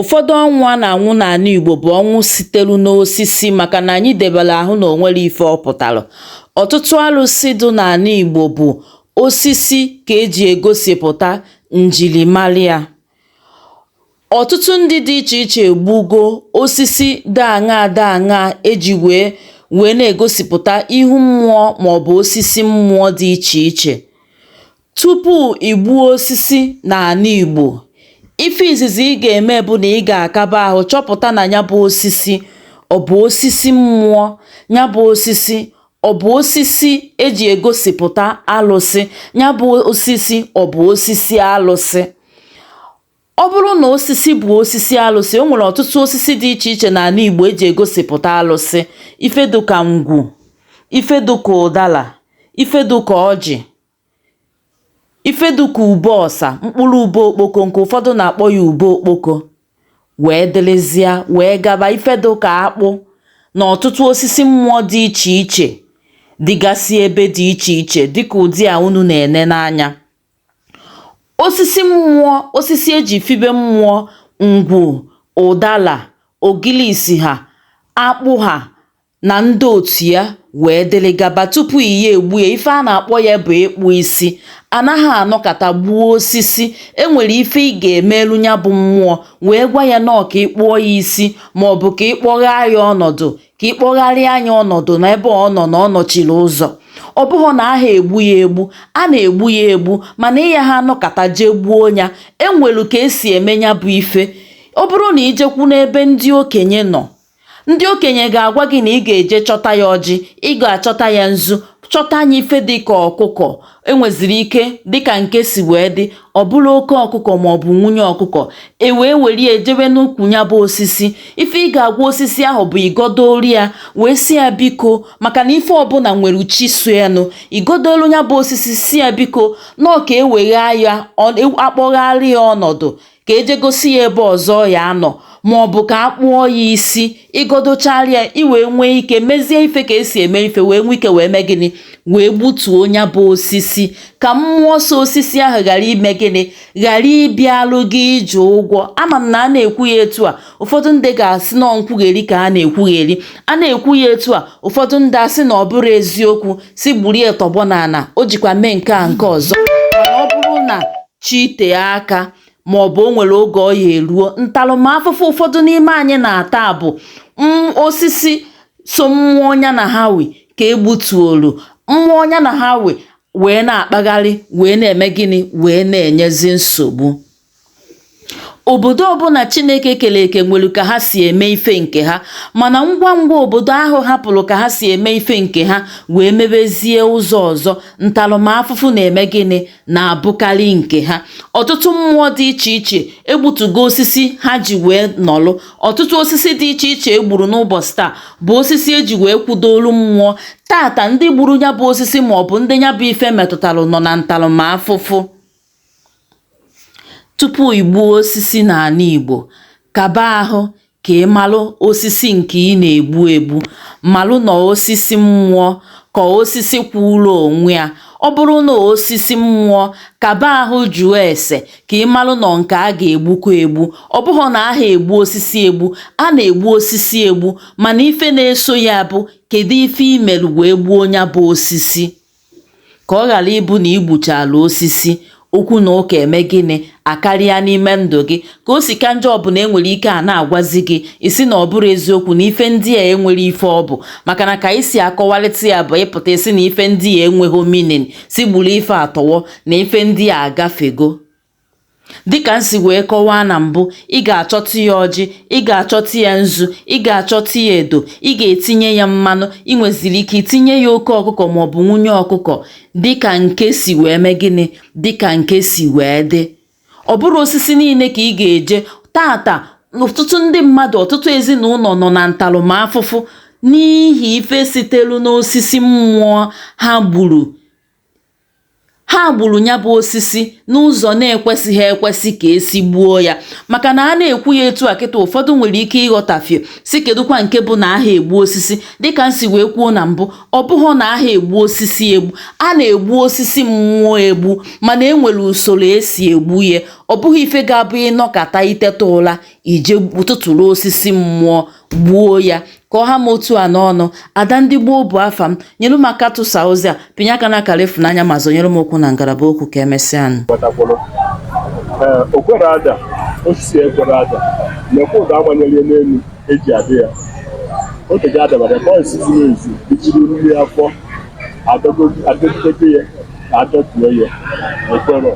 Ụfọdụ ọnwụ a na-anwụ n'ala Igbo bụ ọnwụ sitelu n'osisi maka na anyị debere ahụ na onwere ife ọ pụtara. Ọtụtụ arụsị dị n'ala Igbo bụ osisi ka eji egosipụta njirimara ya. Ọtụtụ ndị dị iche iche egbugo osisi dị aṅaa eji wee na-egosipụta ihu mmụọ maọbụ osisi mmụọ dị iche iche. Tupu igbuo osisi n'ala Igbo, ife izizi ị ga-eme bụ na ị ga-akaba ahụ chọpụta na ya bụ osisi ọ bụ osisi mmụọ, ya bụ osisi ọ bụ osisi eji egosipụta alụsị, ya bụ osisi ọ bụ osisi alụsị. Ọ bụrụ na osisi bụ osisi alụsị, o nwere ọtụtụ osisi dị iche iche n'ala Igbo eji egosipụta alụsị. Ife dịka ngwu, ife dịka ụdara, ife dịka ọjị, ife dịka ube ọsa, mkpụrụ ube okpoko nke ụfọdụ na-akpọ ya ube okpoko, wee dịrịzịa wee gaba ife dịka akpụ na ọtụtụ osisi mmụọ dị iche iche dịgasị ebe dị iche iche dịka ụdị a unu na-ene n'anya. Osisi mmụọ, osisi eji fibe mmụọ, ngwu, ụdara, ogilisi ha, akpụ ha na ndị otu ya wee dịrị gaba. Tupu iyi egbu ya, ife a na-akpọ ya bụ ịkpụ isi. Anaghị anọkata gbuo osisi, enwere ife ị ga-emelu ya bụ mmụọ wee gwa ya nọọ ka ịkpụọ ya isi maọbụ ka ịkpọghaa ya ọnọdụ, ka ịkpọgharịa anya ọnọdụ n'ebe ọ nọ na ọ nọchiri ụzọ. Ọ bụghị na aha egbu ya egbu, a na-egbu ya egbu, mana ịya ha anọkata jee gbuo ya, enwelu ka esi eme ya bụ ife. Ọ bụrụ na ijekwu n'ebe ndị okenye nọ, ndị okenye ga-agwa gị na ị ga-eje chọta ya ọjị, ị ga-achọta ya nzu, chọta anya ife dịka ọkụkọ. Enweziri ike dịka nke si wee dị, ọ bụrụ oke ọkụkọ maọbụ nwunye ọkụkọ, wee were ejebe n'ukwu ya bụ osisi. Ife ị ga-agwa osisi ahụ bụ igodolu ya wee si ya biko, maka na ife ọbụla nwere uchi so enu. Igodolu ya bụ osisi si ya biko nọọ ka eweghaa ya, akpọgharị ya ọnọdụ, ka eje gosi ya ebe ọzọ ya anọ, maọbụ ka akpụọ ya isi. Igodochara ya, i wee nwee ike mezie ife ka esi eme ife, wee nwee ike wee mee gịnị, wee gbutuo ya bụ osisi, ka mmụọ so osisi ahụ ghara ime gịnị, ghara ịbịalụ gị ije ụgwọ. Ama m na a na-ekwu ya etu a, ụfọdụ ndị ga-asị na nkwugheri ka a na-ekwugheri. A na-ekwu ya etu a, ụfọdụ ndị asị na ọ bụrụ eziokwu, si gburu ya tọgbọ n'ala, o jikwa mee nke a nke ọzọ. Mana ọ bụrụ na chi tee aka maọbụ o nwere oge ọ ya eruo, ntaramahụhụ ụfọdụ n'ime anyị na-ata bụ osisi so mmụọ ya na ha wi ka egbutuolu, mmụọ ya na ha wee na-akpagharị, wee na-eme gịnị, wee na-enyezi nsogbu. Obodo ọbụla Chineke kere eke nwere ka ha si eme ife nke ha, mana ngwa ngwa obodo ahụ hapụrụ ka ha si eme ife nke ha wee mebezie ụzọ ọzọ, ntaramahụhụ na-eme gịnị, na-abụkarị nke ha. Ọtụtụ mmụọ dị iche iche egbutugo osisi ha ji wee nọlụ. Ọtụtụ osisi dị iche iche egburu n'ụbọchị taa bụ osisi eji wee kwudolu mmụọ. Tata ndị gburu ya bụ osisi maọbụ ndị ya bụ ife metụtara nọ na ntaramahụhụ. Tupu igbuo osisi n'ala Igbo, kaba ahụ ka ị malụ osisi nke ị na-egbu egbu, malụ na osisi mmụọ ka osisi kwụrụ onwe ya. Ọ bụrụ na osisi mmụọ, kaba ahụ jụọ ese ka ị malụ na nke a ga-egbukwa egbu. Ọ bụghị na aha egbu osisi egbu, a na-egbu osisi egbu, mana ife na-eso ya bụ kedu ife imerụ wee gbuo ya bụ osisi, ka ọ ghara ịbụ na igbuchala osisi, okwu na ụka eme gịnị, akarịa n'ime ndụ gị. Ka o si ka njọ ọbụla enwere ike a na-agwazi gị isi na ọ bụrụ eziokwu na ife ndị a enwere ife ọ bụ, maka na ka isi akọwalịta ya bụ ịpụta isi na ife ndị a enweghị meaning, si gburu ife atọwọ na ife ndị a agafego. Dịka nsi wee kọwaa na mbụ, ị ga-achọta ya ọjị, ị ga-achọta ya nzu, ị ga-achọta ya edo, ị ga-etinye ya mmanụ, ị nweziri ike itinye ya oke ọkụkọ maọbụ nwunye ọkụkọ, dịka nke si wee mee gịnị, dịka nke si wee dị. Ọ bụrụ osisi niile ka ị ga-eje. Tata ọtụtụ ndị mmadụ, ọtụtụ ezinụlọ nọ na ntaramahụhụ n'ihi ife sitelu n'osisi mmụọ ha gburu ha gburu nya bụ osisi n'ụzọ na-ekwesịghị ekwesị ka esi gbuo ya maka na a na-ekwu ya etu a kịta ụfọdụ nwere ike ịghọtafie si kedụkwa nke bụ na aha egbu osisi dịka nsi wee kwuo na mbụ ọ bụghị na aha egbu osisi egbu a na-egbu osisi mmụọ egbu mana enwere usoro esi egbu ya ọ bụghị ife ga-abụ ịnọkata iteta ụla ije ụtụtụrụ osisi mmụọ gbuo ya ka ọ ha m otu a n'ọnụ ada ndị gboo bụ afa m nyelu m aka tụsa ozi a pinye aka n'akara ịfụnanya ma zonyere m okwu na ngalaba okwu ka emesịa okwere ada osisi ekwere ada na-ekwe ụda amanyere n'elu eji adị ya oge adabara ka isi zuru ezu ijiri nri afọ adọgide ya ka adọtuo ya ekwere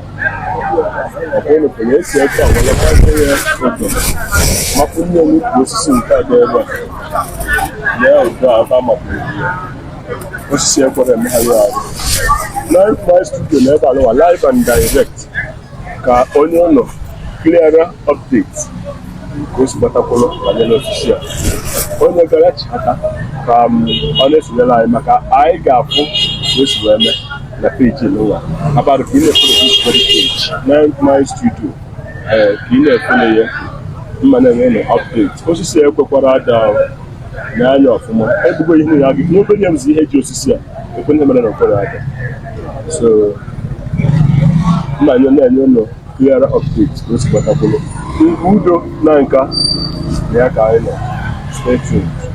ọkụnụkwere esi eke awalekwae ya oge mapụ nne n'ukwu osisi nke a ga-ebe ya ụdọ aba mapụrụ ya osisi ekwere emegharị ahụ Live My Studio na ebe alụwa live and direct ka onye ụlọ clearer update ka o si gbatakwụrụ banyere osisi a onye gara chata ka ọ na-esonyere anyị maka anyị ga-afụ ka o si wee mee na peji n'ụwa abalị ka ị na-efere page Live My Studio ka ị na-efere ya mma na-enwe update osisi ekwekwara ada na-anya ọfụma ebugo ihe ya gị n'obenye mzi ihe ji osisi a ekwenye mere na okwere ada so mmanya na-enye ụlọ clearer update ka o si gbatakwụrụ udo na nka na ya ka anyị nọ stay tuned.